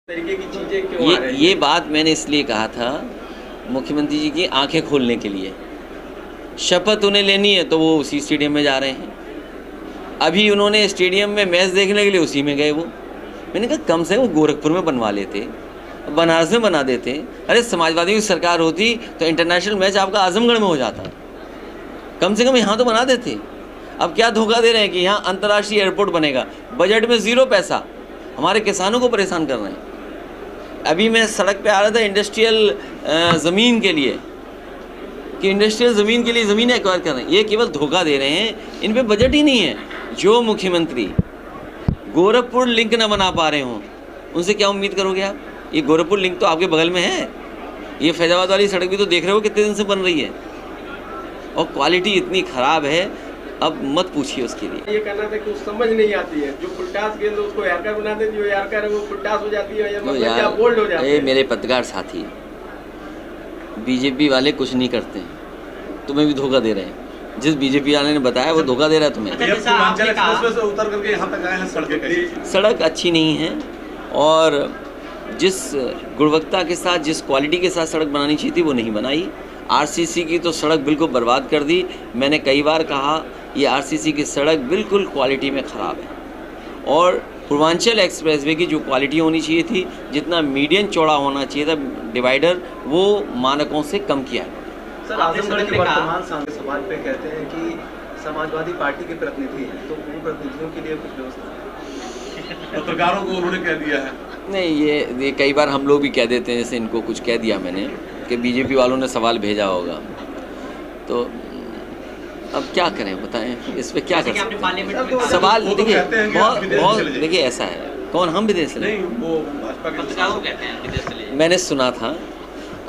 तरीके की चीजें क्यों आ रही ये बात मैंने इसलिए कहा था मुख्यमंत्री जी की आंखें खोलने के लिए। शपथ उन्हें लेनी है तो वो उसी स्टेडियम में जा रहे हैं। अभी उन्होंने स्टेडियम में मैच देखने के लिए उसी में गए वो। मैंने कहा कम से कम गोरखपुर में बनवा लेते, बनारस में बना देते। अरे समाजवादियों की सरकार होती तो इंटरनेशनल मैच आपका आजमगढ़ में हो जाता, कम से कम यहाँ तो बना देते। अब क्या धोखा दे रहे हैं कि यहाँ अंतर्राष्ट्रीय एयरपोर्ट बनेगा, बजट में ज़ीरो पैसा, हमारे किसानों को परेशान कर रहे हैं। अभी मैं सड़क पे आ रहा था इंडस्ट्रियल ज़मीन के लिए, कि इंडस्ट्रियल ज़मीन के लिए ज़मीन एक्वायर कर रहे हैं। ये केवल धोखा दे रहे हैं, इन पे बजट ही नहीं है। जो मुख्यमंत्री गोरखपुर लिंक ना बना पा रहे हों, उनसे क्या उम्मीद करोगे आप? ये गोरखपुर लिंक तो आपके बगल में है, ये फैजाबाद वाली सड़क भी तो देख रहे हो कितने दिन से बन रही है, और क्वालिटी इतनी ख़राब है, अब मत पूछिए उसके लिए। ये कहना था कि उसको समझ नहीं आती है, जो फुलटास गेंद उसको यारकर बना देती है, जो यारकर है वो फुलटास हो जाती है, तो यार बोल्ड हो जाती है। ये मेरे पत्रकार साथी बीजेपी वाले कुछ नहीं करते हैं, तुम्हें भी धोखा दे रहे हैं। जिस बीजेपी वाले ने बताया वो धोखा दे रहा है तुम्हें। उतर करके यहाँ तक आए हैं, सड़क अच्छी नहीं है, और जिस गुणवत्ता के साथ, जिस क्वालिटी के साथ सड़क बनानी चाहिए थी वो नहीं बनाई। आरसीसी की तो सड़क बिल्कुल बर्बाद कर दी। मैंने कई बार कहा ये आरसीसी की सड़क बिल्कुल क्वालिटी में ख़राब है, और पूर्वांचल एक्सप्रेसवे की जो क्वालिटी होनी चाहिए थी, जितना मीडियन चौड़ा होना चाहिए था डिवाइडर, वो मानकों से कम किया है। सर, आजमगढ़ के वर्तमान सांसद सवाल पे कहते हैं कि समाजवादी पार्टी के प्रतिनिधि हैं, तो उन प्रतिनिधियों के लिए कुछ व्यवस्था? पत्रकारों को उन्होंने कह दिया है। नहीं, ये कई बार हम लोग भी कह देते हैं, जैसे इनको कुछ कह दिया मैंने कि बीजेपी वालों ने सवाल भेजा होगा, तो अब क्या करें बताएं, इस पे क्या कर सकते हैं? सवाल देखिए बहुत देखिए ऐसा है, कौन हम विदेश चले? मैंने सुना था,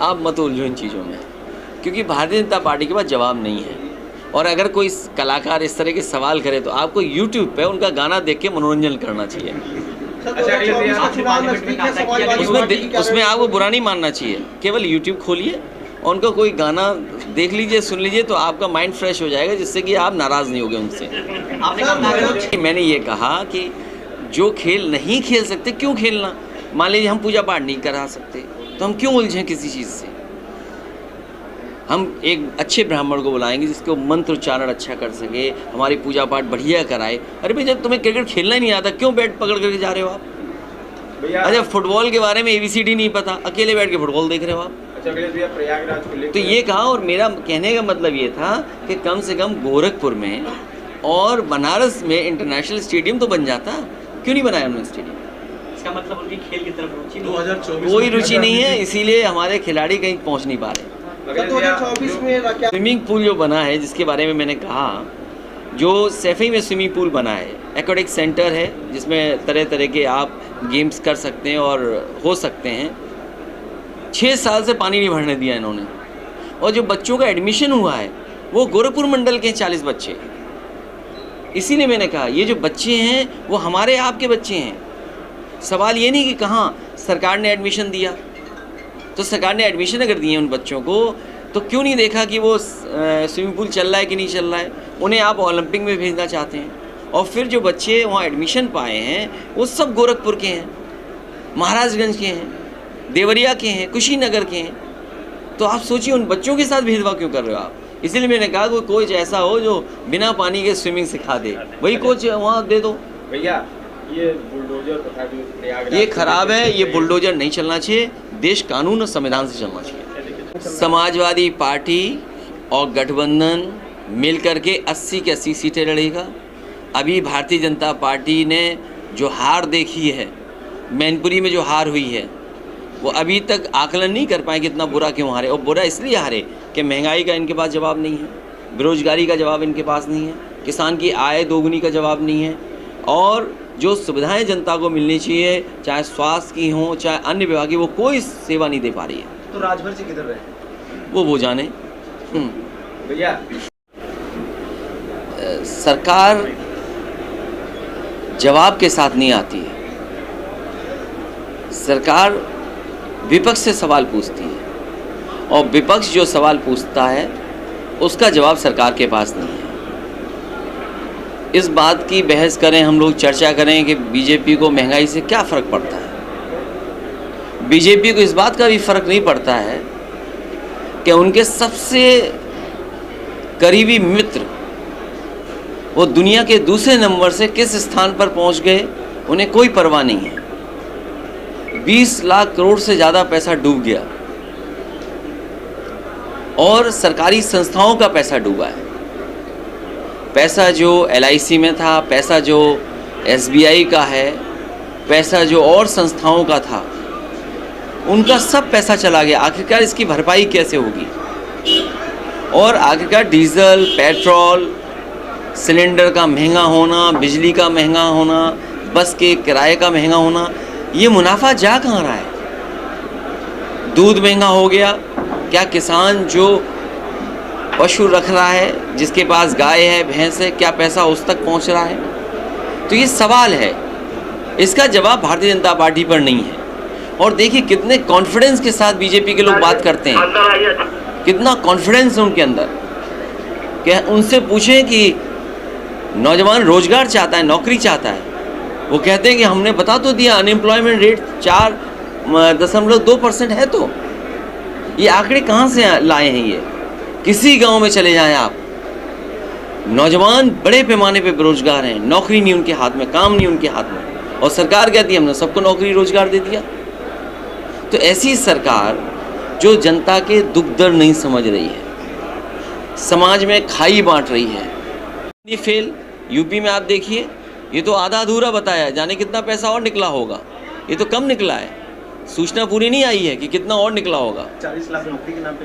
आप मत उलझो इन चीज़ों में, क्योंकि भारतीय जनता पार्टी के पास जवाब नहीं है। और अगर कोई कलाकार इस तरह के सवाल करे तो आपको यूट्यूब पे उनका गाना देख के मनोरंजन करना चाहिए। उसमें आपको बुरा नहीं मानना चाहिए, केवल यूट्यूब खोलिए और उनका कोई गाना देख लीजिए, सुन लीजिए, तो आपका माइंड फ्रेश हो जाएगा, जिससे कि आप नाराज़ नहीं होगे उनसे। मैंने ये कहा कि जो खेल नहीं खेल सकते क्यों खेलना? मान लीजिए हम पूजा पाठ नहीं करा सकते, तो हम क्यों उलझें किसी चीज़ से? हम एक अच्छे ब्राह्मण को बुलाएंगे जिसको मंत्र उच्चारण अच्छा कर सके, हमारी पूजा पाठ बढ़िया कराए। अरे भाई, जब तुम्हें क्रिकेट खेलना ही नहीं आता, क्यों बैट पकड़ करके जा रहे हो आप? अच्छा, फुटबॉल के बारे में ABCD नहीं पता, अकेले बैठ के फुटबॉल देख रहे हो आप? अच्छा भैया, प्रयागराज को लेकर तो ये कहा, और मेरा कहने का मतलब ये था कि कम से कम गोरखपुर में और बनारस में इंटरनेशनल स्टेडियम तो बन जाता, क्यों नहीं बनाया उन्होंने स्टेडियम? इसका मतलब उनकी खेल की तरफ रुचि नहीं, 2024 कोई रुचि नहीं है, इसीलिए हमारे खिलाड़ी कहीं पहुंच नहीं पा रहे। 2024 में स्विमिंग पूल जो बना है, जिसके बारे में मैंने कहा, जो सैफई में स्विमिंग पूल बना है, एक्वेटिक सेंटर है जिसमें तरह तरह के आप गेम्स कर सकते हैं और हो सकते हैं। 6 साल से पानी नहीं भरने दिया इन्होंने, और जो बच्चों का एडमिशन हुआ है वो गोरखपुर मंडल के 40 बच्चे। इसीलिए मैंने कहा ये जो बच्चे हैं वो हमारे आपके बच्चे हैं। सवाल ये नहीं कि कहाँ सरकार ने एडमिशन दिया, तो सरकार ने एडमिशन अगर दिए उन बच्चों को, तो क्यों नहीं देखा कि वो स्विमिंग पूल चल रहा है कि नहीं चल रहा है? उन्हें आप ओलंपिक में भेजना चाहते हैं, और फिर जो बच्चे वहाँ एडमिशन पाए हैं वो सब गोरखपुर के हैं, महाराजगंज के हैं, देवरिया के हैं, कुशीनगर के हैं। तो आप सोचिए उन बच्चों के साथ भेदभाव क्यों कर रहे हो आप? इसलिए मैंने कहा कोई कोच ऐसा हो जो बिना पानी के स्विमिंग सिखा दे, वही कोच वहाँ दे दो। भैया, ये बुलडोजर तथा जो प्रयागराज ये खराब है, ये बुलडोजर नहीं चलना चाहिए, देश कानून और संविधान से चलना चाहिए। समाजवादी पार्टी और गठबंधन मिल करके 80 की 80 सीटें लड़ेगा। अभी भारतीय जनता पार्टी ने जो हार देखी है, मैनपुरी में जो हार हुई है, वो अभी तक आकलन नहीं कर पाए कि इतना बुरा क्यों हारे। और बुरा इसलिए हारे कि महंगाई का इनके पास जवाब नहीं है, बेरोजगारी का जवाब इनके पास नहीं है, किसान की आय दोगुनी का जवाब नहीं है, और जो सुविधाएं जनता को मिलनी चाहिए, चाहे स्वास्थ्य की हो चाहे अन्य विभाग की, वो कोई सेवा नहीं दे पा रही है। तो राजभर जी किधर रहे? वो जाने। भैया, सरकार जवाब के साथ नहीं आती है, सरकार विपक्ष से सवाल पूछती है, और विपक्ष जो सवाल पूछता है उसका जवाब सरकार के पास नहीं है। इस बात की बहस करें हम लोग, चर्चा करें कि बीजेपी को महंगाई से क्या फ़र्क पड़ता है। बीजेपी को इस बात का भी फर्क नहीं पड़ता है कि उनके सबसे करीबी मित्र वो दुनिया के दूसरे नंबर से किस स्थान पर पहुंच गए, उन्हें कोई परवाह नहीं है। 20 लाख करोड़ से ज़्यादा पैसा डूब गया और सरकारी संस्थाओं का पैसा डूबा है। पैसा जो LIC में था, पैसा जो SBI का है, पैसा जो और संस्थाओं का था, उनका सब पैसा चला गया। आखिरकार इसकी भरपाई कैसे होगी? और आखिरकार डीजल, पेट्रोल, सिलेंडर का महंगा होना, बिजली का महंगा होना, बस के किराए का महंगा होना, ये मुनाफा जा कहाँ रहा है? दूध महंगा हो गया, क्या किसान जो पशु रख रहा है, जिसके पास गाय है, भैंस है, क्या पैसा उस तक पहुंच रहा है? तो ये सवाल है, इसका जवाब भारतीय जनता पार्टी पर नहीं है। और देखिए कितने कॉन्फिडेंस के साथ बीजेपी के लोग बात करते हैं, कितना कॉन्फिडेंस है उनके अंदर। क्या उनसे पूछें कि नौजवान रोजगार चाहता है, नौकरी चाहता है, वो कहते हैं कि हमने बता तो दिया अनएम्प्लॉयमेंट रेट 4.2% है। तो ये आंकड़े कहाँ से लाए हैं? ये किसी गांव में चले जाएं आप, नौजवान बड़े पैमाने पे बेरोजगार हैं, नौकरी नहीं उनके हाथ में, काम नहीं उनके हाथ में, और सरकार कहती है हमने सबको नौकरी रोजगार दे दिया। तो ऐसी सरकार जो जनता के दुख दर्द नहीं समझ रही है, समाज में खाई बांट रही है। ये फेल यूपी में आप देखिए, ये तो आधा अधूरा बताया, जाने कितना पैसा और निकला होगा, ये तो कम निकला है, सूचना पूरी नहीं आई है कि कितना और निकला होगा। 40 लाख नौकरी के नाम पे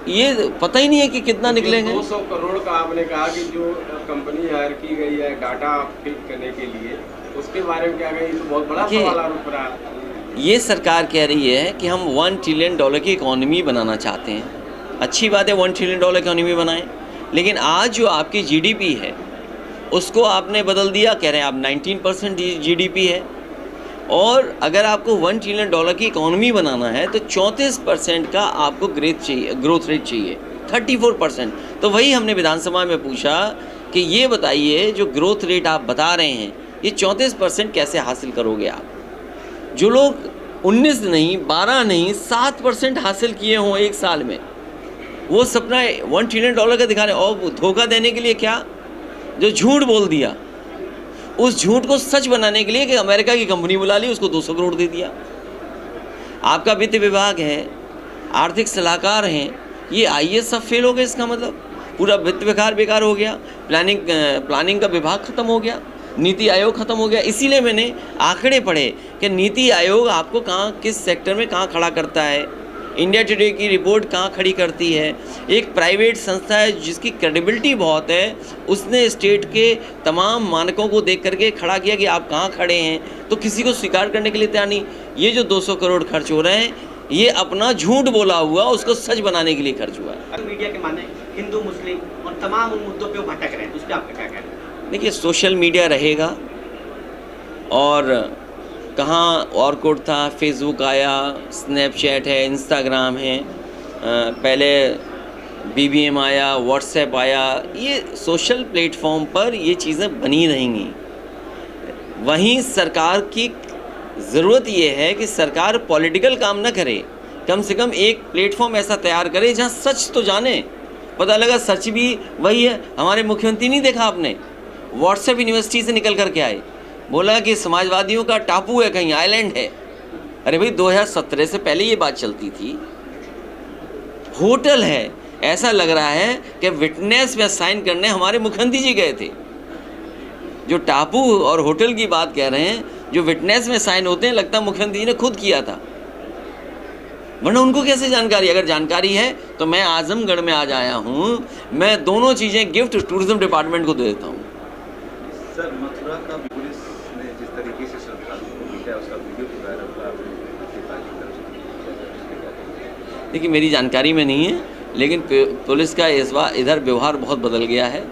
ये पता ही नहीं है कि कितना निकलेंगे। 200 करोड़ का आपने कहा कि जो कंपनी हायर की गई है डाटा फीड करने के लिए, उसके बारे में क्या कहें? ये तो बहुत बड़ा सवाल आरोप रहा है। ये सरकार कह रही है कि हम $1 ट्रिलियन की इकोनॉमी बनाना चाहते हैं। अच्छी बात है, $1 ट्रिलियन इकोनॉमी बनाएं, लेकिन आज जो आपकी GDP है उसको आपने बदल दिया, कह रहे हैं आप 19% GDP है। और अगर आपको $1 ट्रिलियन की इकोनॉमी बनाना है तो 34% का आपको ग्रोथ रेट चाहिए, 34%। तो वही हमने विधानसभा में पूछा कि ये बताइए जो ग्रोथ रेट आप बता रहे हैं, ये 34% कैसे हासिल करोगे आप? जो लोग 19 नहीं, 12 नहीं, 7% हासिल किए हों एक साल में, वो सपना $1 ट्रिलियन का दिखा रहे हैं। और धोखा देने के लिए क्या, जो झूठ बोल दिया, उस झूठ को सच बनाने के लिए कि अमेरिका की कंपनी बुला ली, उसको 200 करोड़ दे दिया। आपका वित्त विभाग है, आर्थिक सलाहकार हैं, ये IAS सब फेल हो गए। इसका मतलब पूरा वित्त विभाग बेकार हो गया, प्लानिंग का विभाग ख़त्म हो गया, नीति आयोग ख़त्म हो गया। इसीलिए मैंने आंकड़े पढ़े कि नीति आयोग आपको कहाँ, किस सेक्टर में कहाँ खड़ा करता है, इंडिया टुडे की रिपोर्ट कहाँ खड़ी करती है। एक प्राइवेट संस्था है जिसकी क्रेडिबिलिटी बहुत है, उसने स्टेट के तमाम मानकों को देख करके खड़ा किया कि आप कहाँ खड़े हैं, तो किसी को स्वीकार करने के लिए तैयार नहीं। ये जो 200 करोड़ खर्च हो रहे हैं, ये अपना झूठ बोला हुआ उसको सच बनाने के लिए खर्च हुआ है। मीडिया के माने हिंदू मुस्लिम और तमाम उन मुद्दों पे वो भटक रहे हैं, तो उस पर आपका क्या कहना है? देखिए, सोशल मीडिया रहेगा, और कहाँ ऑर्कुट था, फेसबुक आया, स्नैपचैट है, इंस्टाग्राम है, पहले BBM आया, व्हाट्सएप आया, ये सोशल प्लेटफॉर्म पर ये चीज़ें बनी रहेंगी। वहीं सरकार की ज़रूरत ये है कि सरकार पॉलिटिकल काम ना करे, कम से कम एक प्लेटफॉर्म ऐसा तैयार करे जहाँ सच तो जाने। पता लगा सच भी वही है। हमारे मुख्यमंत्री नहीं देखा आपने, व्हाट्सएप यूनिवर्सिटी से निकल कर के आए, बोला कि समाजवादियों का टापू है, कहीं आइलैंड है। अरे भाई, 2017 से पहले ये बात चलती थी। होटल है, ऐसा लग रहा है कि विटनेस में साइन करने हमारे मुख्यमंत्री जी गए थे। जो टापू और होटल की बात कह रहे हैं, जो विटनेस में साइन होते हैं, लगता है मुख्यमंत्री जी ने खुद किया था, वरना उनको कैसे जानकारी? अगर जानकारी है तो मैं आजमगढ़ में आज आया हूँ, मैं दोनों चीज़ें गिफ्ट टूरिज्म डिपार्टमेंट को दे देता हूँ। सर, मथुरा का पुलिस ने जिस तरीके से श्रद्धालुओं को पीटा, उसका वीडियो भी वायरल हुआ। देखिए, मेरी जानकारी में नहीं है, लेकिन पुलिस का इस बार इधर व्यवहार बहुत बदल गया है।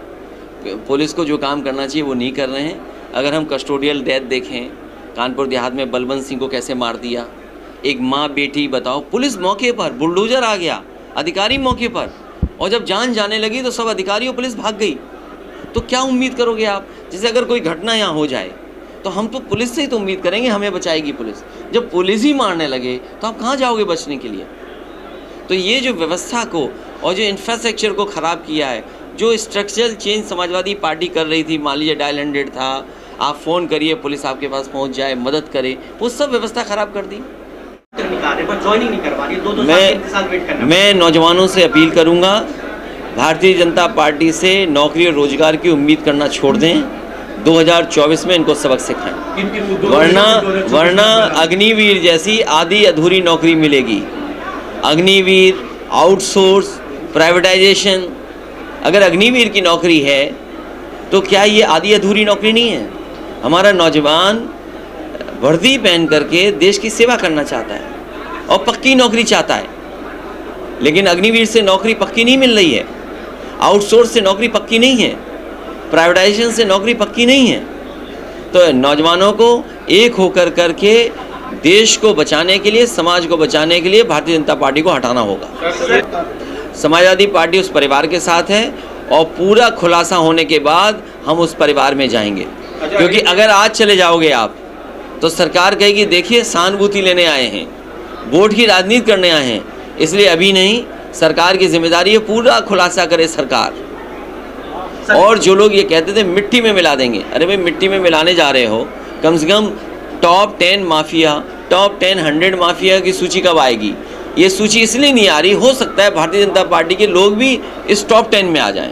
पुलिस को जो काम करना चाहिए वो नहीं कर रहे हैं। अगर हम कस्टोडियल डेथ देखें, कानपुर देहात में बलवंत सिंह को कैसे मार दिया, एक माँ बेटी, बताओ, पुलिस मौके पर, बुलडोजर आ गया, अधिकारी मौके पर, और जब जान जाने लगी तो सब अधिकारी और पुलिस भाग गई। तो क्या उम्मीद करोगे आप? जैसे अगर कोई घटना यहाँ हो जाए, तो हम तो पुलिस से ही तो उम्मीद करेंगे हमें बचाएगी पुलिस। जब पुलिस ही मारने लगे तो आप कहाँ जाओगे बचने के लिए? तो ये जो व्यवस्था को और जो इंफ्रास्ट्रक्चर को ख़राब किया है, जो स्ट्रक्चरल चेंज समाजवादी पार्टी कर रही थी, मान लीजिए डायल 100 था, आप फ़ोन करिए पुलिस आपके पास पहुंच जाए, मदद करे, वो सब व्यवस्था ख़राब कर दी। मैं नौजवानों से अपील करूंगा, भारतीय जनता पार्टी से नौकरी और रोजगार की उम्मीद करना छोड़ दें। 2024 में इनको सबक सिखाएं, वरना अग्निवीर जैसी आधी अधूरी नौकरी मिलेगी। अग्निवीर, आउटसोर्स, प्राइवेटाइजेशन, अगर अग्निवीर की नौकरी है तो क्या ये आधी अधूरी नौकरी नहीं है? हमारा नौजवान वर्दी पहन करके देश की सेवा करना चाहता है और पक्की नौकरी चाहता है, लेकिन अग्निवीर से नौकरी पक्की नहीं मिल रही है, आउटसोर्स से नौकरी पक्की नहीं है, प्राइवेटाइजेशन से नौकरी पक्की नहीं है। तो नौजवानों को एक होकर करके देश को बचाने के लिए, समाज को बचाने के लिए भारतीय जनता पार्टी को हटाना होगा। समाजवादी पार्टी उस परिवार के साथ है और पूरा खुलासा होने के बाद हम उस परिवार में जाएंगे, क्योंकि अगर आज चले जाओगे आप तो सरकार कहेगी देखिए सहानुभूति लेने आए हैं, वोट की राजनीति करने आए हैं, इसलिए अभी नहीं। सरकार की जिम्मेदारी है पूरा खुलासा करे सरकार। और जो लोग ये कहते थे मिट्टी में मिला देंगे, अरे भाई मिट्टी में मिलाने जा रहे हो, कम से कम टॉप 10 माफिया, टॉप 100 माफिया की सूची कब आएगी? ये सूची इसलिए नहीं आ रही, हो सकता है भारतीय जनता पार्टी के लोग भी इस टॉप 10 में आ जाएं।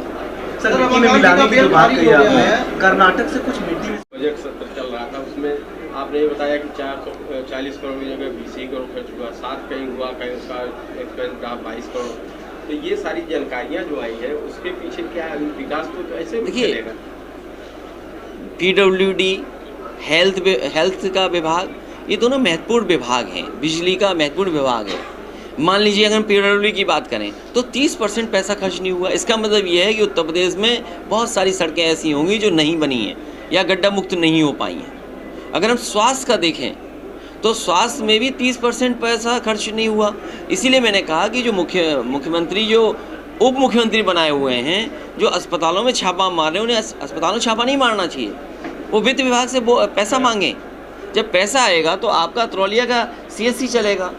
सर, मिट्टी में मिलाने की बात कही आपने, कर्नाटक से कुछ मिट्टी में बजट सत्र चल रहा था, उसमें आपने ये बताया कि 440 करोड़ की जगह 20 करोड़ खर्च हुआ, 7 कहीं हुआ, कहीं उसका एक्सपेंस रहा 22 करोड़। तो ये सारी जानकारियाँ जो आई है उसके पीछे क्या है? विकास तो ऐसे चलेगा। PWD, हेल्थ का विभाग, ये दोनों महत्वपूर्ण विभाग हैं, बिजली का महत्वपूर्ण विभाग है। मान लीजिए अगर हम PWD की बात करें तो 30% पैसा खर्च नहीं हुआ। इसका मतलब ये है कि उत्तर प्रदेश में बहुत सारी सड़कें ऐसी होंगी जो नहीं बनी हैं या गड्ढा मुक्त नहीं हो पाई हैं। अगर हम स्वास्थ्य का देखें तो स्वास्थ्य में भी 30% पैसा खर्च नहीं हुआ। इसीलिए मैंने कहा कि जो मुख्यमंत्री जो उप मुख्यमंत्री बनाए हुए हैं, जो अस्पतालों में छापा मार रहे हैं, उन्हें अस्पतालों में छापा नहीं मारना चाहिए, वो वित्त विभाग से पैसा मांगें। जब पैसा आएगा तो आपका तौलिया का CSC चलेगा,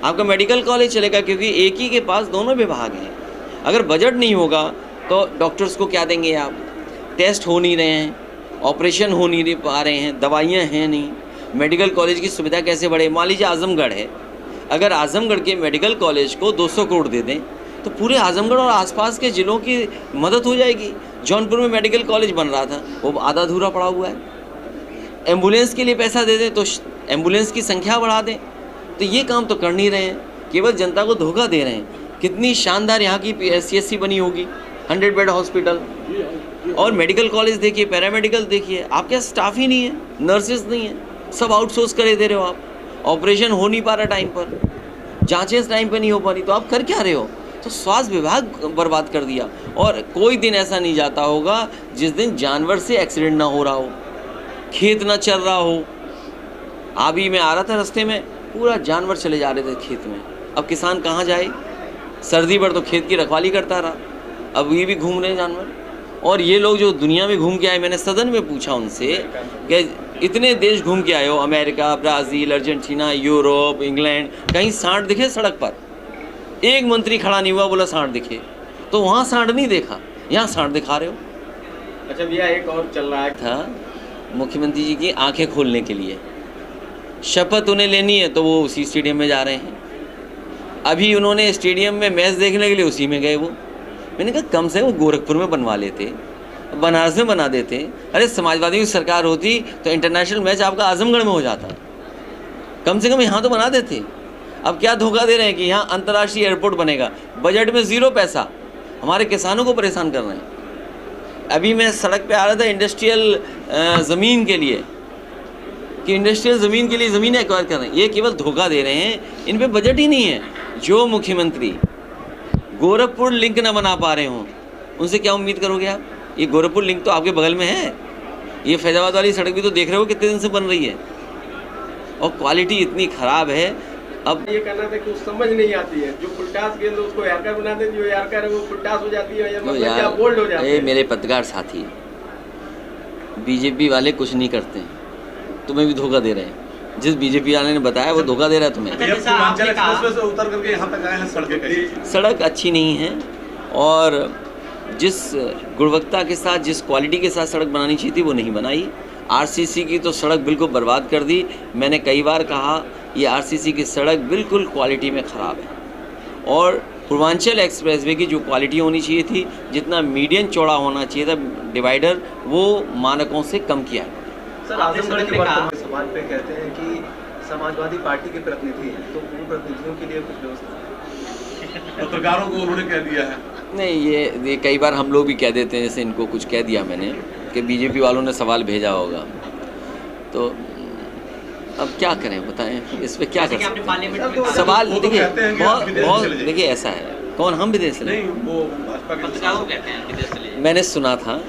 आपका मेडिकल कॉलेज चलेगा, क्योंकि एक ही के पास दोनों विभाग हैं। अगर बजट नहीं होगा तो डॉक्टर्स को क्या देंगे आप? टेस्ट हो नहीं रहे हैं, ऑपरेशन हो नहीं पा रहे हैं, दवाइयाँ हैं नहीं, मेडिकल कॉलेज की सुविधा कैसे बढ़े? मान लीजिए आजमगढ़ है, अगर आजमगढ़ के मेडिकल कॉलेज को 200 करोड़ दे दें तो पूरे आजमगढ़ और आसपास के ज़िलों की मदद हो जाएगी। जौनपुर में मेडिकल कॉलेज बन रहा था, वो आधा अधूरा पड़ा हुआ है। एम्बुलेंस के लिए पैसा दे दें तो एम्बुलेंस की संख्या बढ़ा दें। तो ये काम तो कर नहीं रहे हैं, केवल जनता को धोखा दे रहे हैं। कितनी शानदार यहाँ की CSC बनी होगी, 100 बेड हॉस्पिटल, और मेडिकल कॉलेज देखिए, पैरामेडिकल देखिए, आपके यहाँ स्टाफ ही नहीं है, नर्सेज नहीं है, सब आउटसोर्स करे दे रहे हो आप। ऑपरेशन हो नहीं पा रहा टाइम पर, जांचें टाइम पर नहीं हो पा रही, तो आप कर क्या रहे हो? तो स्वास्थ्य विभाग बर्बाद कर दिया। और कोई दिन ऐसा नहीं जाता होगा जिस दिन जानवर से एक्सीडेंट ना हो रहा हो, खेत ना चल रहा हो। अभी मैं आ रहा था रास्ते में, पूरा जानवर चले जा रहे थे खेत में। अब किसान कहाँ जाए? सर्दी भर तो खेत की रखवाली करता रहा, अब ये भी घूम रहे हैं जानवर। और ये लोग जो दुनिया में घूम के आए, मैंने सदन में पूछा उनसे कि इतने देश घूम के आए हो, America, Brazil, Argentina, Europe, England, कहीं सांड दिखे सड़क पर? एक मंत्री खड़ा नहीं हुआ बोला सांड दिखे। तो वहाँ सांड नहीं देखा, यहाँ सांड दिखा रहे हो। अच्छा भैया, एक और चल रहा था मुख्यमंत्री जी की आंखें खोलने के लिए, शपथ उन्हें लेनी है तो वो उसी स्टेडियम में जा रहे हैं। अभी उन्होंने स्टेडियम में मैच देखने के लिए उसी में गए। वो मैंने कहा कम से कम गोरखपुर में बनवा लेते, बनारस में बना देते। अरे समाजवादी की सरकार होती तो इंटरनेशनल मैच आपका आजमगढ़ में हो जाता, कम से कम यहाँ तो बना देते। अब क्या धोखा दे रहे हैं कि यहाँ अंतर्राष्ट्रीय एयरपोर्ट बनेगा, बजट में 0 पैसा, हमारे किसानों को परेशान कर रहे हैं। अभी मैं सड़क पे आ रहा था इंडस्ट्रियल ज़मीन के लिए, कि इंडस्ट्रियल ज़मीन के लिए ज़मीनें एक्वायर कर रहे हैं। ये केवल धोखा दे रहे हैं, इन पे बजट ही नहीं है। जो मुख्यमंत्री गोरखपुर लिंक ना बना पा रहे हों, उनसे क्या उम्मीद करोगे आप? ये गोरखपुर लिंक तो आपके बगल में है, ये फैजाबाद वाली सड़क भी तो देख रहे हो कितने दिन से बन रही है, और क्वालिटी इतनी ख़राब है। अब ये कहना था कि समझ नहीं आती है, जो फुलटास गेंद उसको यारकर बना देते, जो यारकर है वो फुलटास हो जाती है, या बोल्ड हो जाती है। मेरे पत्रकार साथी, बीजेपी वाले कुछ नहीं करते हैं, तुम्हें भी धोखा दे रहे हैं। जिस बीजेपी वाले ने बताया वो धोखा दे रहा है तुम्हें। अच्छा, ये जैसा पूर्वांचल आपने कहा- एक्सप्रेसवे से उतर करके यहाँ तक आए हैं, सड़कें कैसी? सड़क अच्छी नहीं है और जिस गुणवत्ता के साथ, जिस क्वालिटी के साथ सड़क बनानी चाहिए थी वो नहीं बनाई। आरसीसी की तो सड़क बिल्कुल बर्बाद कर दी। मैंने कई बार कहा ये आरसीसी की सड़क बिल्कुल क्वालिटी में ख़राब है। और पूर्वांचल एक्सप्रेसवे की जो क्वालिटी होनी चाहिए थी, जितना मीडियन चौड़ा होना चाहिए था डिवाइडर, वो मानकों से कम किया है। सर, आजमगढ़ के वर्तमान सवाल पे कहते हैं कि समाजवादी पार्टी के प्रतिनिधि हैं, तो उन प्रतिनिधियों के लिए कुछ व्यवस्था? पत्रकारों को उन्होंने कह दिया है। नहीं, ये कई बार हम लोग भी कह देते हैं, जैसे इनको कुछ कह दिया मैंने कि बीजेपी वालों ने सवाल भेजा होगा, तो अब क्या करें बताएं, इस पे क्या कर सकते हैं। सवाल वो तो देखिए कहते हैं कि आप विदेश बहुत चले जाइए। देखिए ऐसा है, कौन हम विदेश चले? नहीं, वो भाजपा के पत्रकारों को कहते हैं विदेश चले जाइए। मैंने सुना था,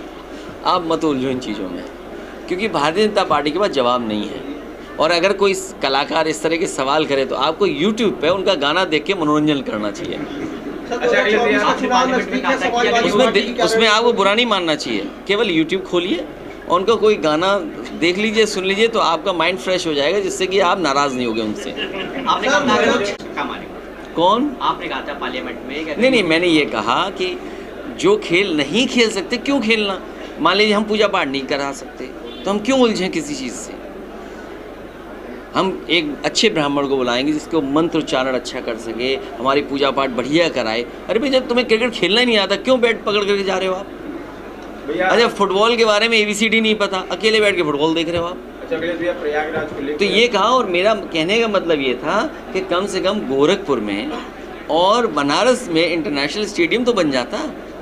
आप मत उलझो इन चीज़ों में, क्योंकि भारतीय जनता पार्टी के पास जवाब नहीं है। और अगर कोई कलाकार इस तरह के सवाल करे तो आपको यूट्यूब पे उनका गाना देख के मनोरंजन करना चाहिए। उसमें आपको बुरा नहीं मानना चाहिए, केवल यूट्यूब खोलिए और उनका कोई गाना देख लीजिए, सुन लीजिए, तो आपका माइंड फ्रेश हो जाएगा, जिससे कि आप नाराज़ नहीं होगे उनसे। आपने कहा था अगर वो काम आने, कौन? आपने कहा था पार्लियामेंट में। नहीं, मैंने ये कहा कि जो खेल नहीं खेल सकते क्यों खेलना। मान लीजिए हम पूजा पाठ नहीं करा सकते तो हम क्यों उलझें किसी चीज़ से। हम एक अच्छे ब्राह्मण को बुलाएंगे जिसको मंत्र उच्चारण अच्छा कर सके, हमारी पूजा पाठ बढ़िया कराए। अरे भाई, जब तुम्हें क्रिकेट खेलना ही नहीं आता क्यों बैट पकड़ करके जा रहे हो आप? अच्छा, फुटबॉल के बारे में ABCD नहीं पता, अकेले बैठ के फुटबॉल देख रहे हो आप? अच्छा भैया, प्रयागराज को लेकर तो ये कहा, और मेरा कहने का मतलब ये था कि कम से कम गोरखपुर में और बनारस में इंटरनेशनल स्टेडियम तो बन जाता,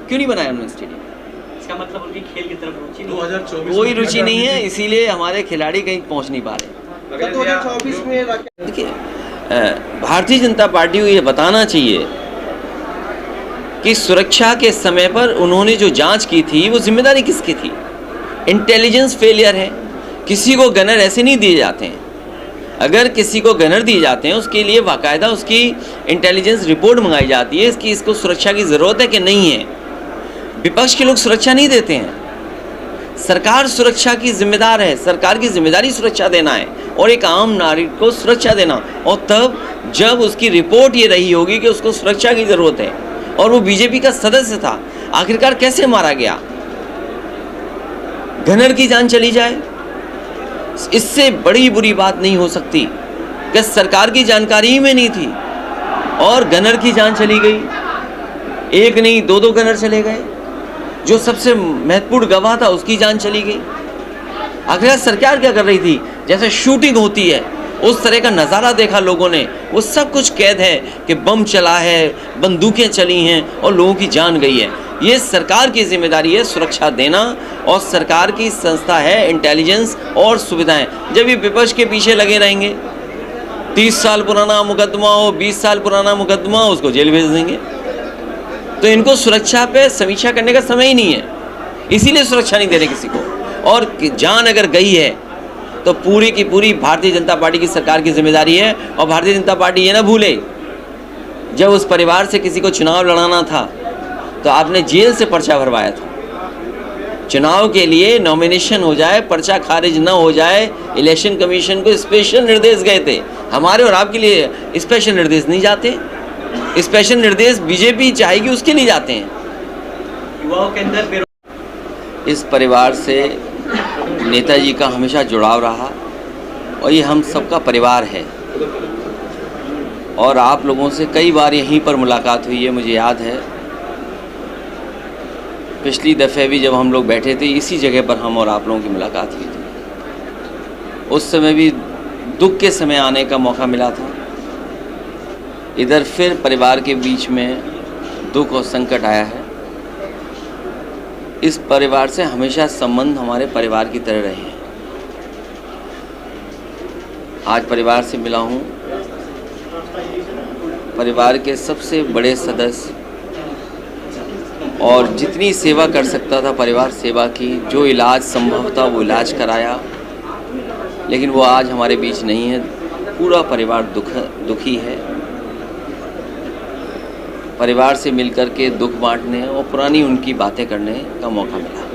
क्यों नहीं बनाया उन्होंने स्टेडियम? इसका मतलब उनकी खेल की तरफ रुचि नहीं है। 2024 कोई रुचि नहीं है, इसीलिए हमारे खिलाड़ी कहीं पहुंच नहीं पा रहे। 2024 में देखिए, भारतीय जनता पार्टी को ये बताना चाहिए कि सुरक्षा के समय पर उन्होंने जो जांच की थी वो जिम्मेदारी किसकी थी? इंटेलिजेंस फेलियर है। किसी को गनर ऐसे नहीं दिए जाते हैं। अगर किसी को गनर दिए जाते हैं उसके लिए बाकायदा उसकी इंटेलिजेंस रिपोर्ट मंगाई जाती है कि इसको सुरक्षा की ज़रूरत है कि नहीं है। विपक्ष के लोग सुरक्षा नहीं देते हैं। सरकार सुरक्षा की जिम्मेदार है, सरकार की जिम्मेदारी सुरक्षा देना है और एक आम नागरिक को सुरक्षा देना। और तब जब उसकी रिपोर्ट ये रही होगी कि उसको सुरक्षा की ज़रूरत है और वो बीजेपी का सदस्य था, आखिरकार कैसे मारा गया? गनर की जान चली जाए, इससे बड़ी बुरी बात नहीं हो सकती कि सरकार की जानकारी ही में नहीं थी और गनर की जान चली गई। एक नहीं, दो गनर चले गए। जो सबसे महत्वपूर्ण गवाह था उसकी जान चली गई। आखिर सरकार क्या कर रही थी? जैसे शूटिंग होती है उस तरह का नज़ारा देखा लोगों ने। वो सब कुछ कैद है कि बम चला है, बंदूकें चली हैं और लोगों की जान गई है। ये सरकार की जिम्मेदारी है सुरक्षा देना, और सरकार की संस्था है इंटेलिजेंस और सुविधाएं। जब ये विपक्ष के पीछे लगे रहेंगे, 30 साल पुराना मुकदमा हो, 20 साल पुराना मुकदमा हो, उसको जेल भेज देंगे। तो इनको सुरक्षा पे समीक्षा करने का समय ही नहीं है, इसीलिए सुरक्षा नहीं दे रहे किसी को। और जान अगर गई है तो पूरी की पूरी भारतीय जनता पार्टी की सरकार की जिम्मेदारी है। और भारतीय जनता पार्टी ये ना भूले, जब उस परिवार से किसी को चुनाव लड़ाना था तो आपने जेल से पर्चा भरवाया था। चुनाव के लिए नॉमिनेशन हो जाए, पर्चा खारिज ना हो जाए, इलेक्शन कमीशन को स्पेशल निर्देश गए थे। हमारे और आपके लिए स्पेशल निर्देश नहीं जाते। स्पेशल निर्देश बीजेपी चाहेगी उसके लिए जाते हैं। युवाओं के अंदर इस परिवार से नेताजी का हमेशा जुड़ाव रहा और ये हम सबका परिवार है। और आप लोगों से कई बार यहीं पर मुलाकात हुई है, मुझे याद है। पिछली दफ़े भी जब हम लोग बैठे थे इसी जगह पर हम और आप लोगों की मुलाकात हुई थी। उस समय भी दुख के समय आने का मौका मिला था। इधर फिर परिवार के बीच में दुख और संकट आया है। इस परिवार से हमेशा संबंध हमारे परिवार की तरह रहे हैं। आज परिवार से मिला हूँ, परिवार के सबसे बड़े सदस्य, और जितनी सेवा कर सकता था परिवार सेवा की, जो इलाज संभव था वो इलाज कराया। लेकिन वो आज हमारे बीच नहीं है। पूरा परिवार दुखी है। परिवार से मिलकर के दुख बांटने और पुरानी उनकी बातें करने का मौका मिला।